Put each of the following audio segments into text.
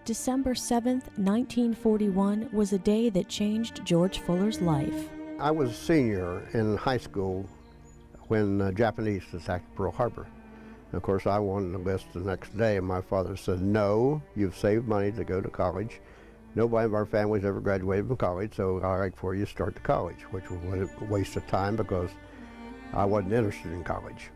December 7th, 1941 was a day that changed George Fuller's life. I was a senior in high school when the Japanese attacked Pearl Harbor. And of course, I wanted to enlist the next day, and my father said, "No, you've saved money to go to college. Nobody in our family's ever graduated from college, so I'd like for you to start to college," which was a waste of time because I wasn't interested in college.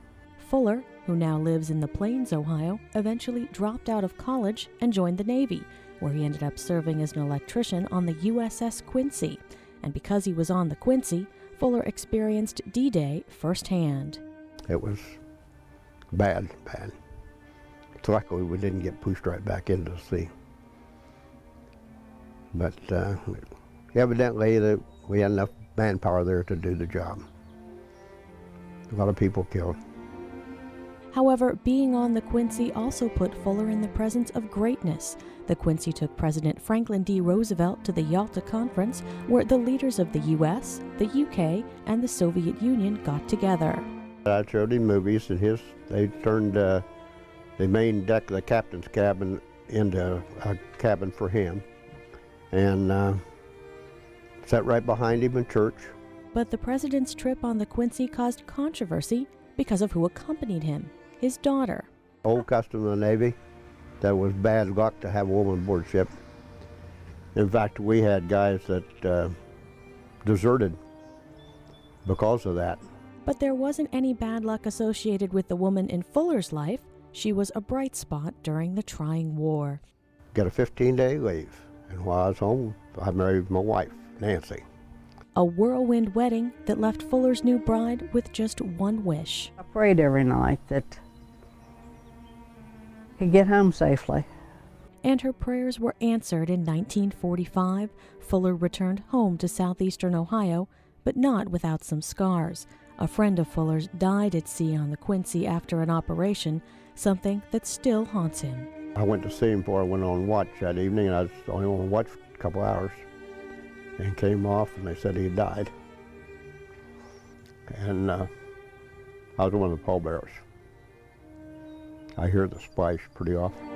Fuller, who now lives in the Plains, Ohio, eventually dropped out of college and joined the Navy, where he ended up serving as an electrician on the U.S.S. Quincy. And because he was on the Quincy, Fuller experienced D-Day firsthand. It was bad. Luckily, we didn't get pushed right back into the sea. But evidently, we had enough manpower there to do the job. A lot of people killed. However, being on the Quincy also put Fuller in the presence of greatness. The Quincy took President Franklin D. Roosevelt to the Yalta Conference, where the leaders of the U.S., the U.K., and the Soviet Union got together. I showed him movies, and they turned the main deck of the captain's cabin into a cabin for him, and sat right behind him in church. But the president's trip on the Quincy caused controversy because of who accompanied him, his daughter. Old custom of the Navy, that was bad luck to have a woman aboard ship. In fact, we had guys that deserted because of that. But there wasn't any bad luck associated with the woman in Fuller's life. She was a bright spot during the trying war. Got a 15-day leave, and while I was home, I married my wife, Nancy. A whirlwind wedding that left Fuller's new bride with just one wish. I prayed every night that he'd get home safely. And her prayers were answered in 1945. Fuller returned home to southeastern Ohio, but not without some scars. A friend of Fuller's died at sea on the Quincy after an operation, something that still haunts him. I went to see him before I went on watch that evening, and I was only on watch for a couple hours. And came off, and they said he had died. And I was one of the pallbearers. I hear the splash pretty often.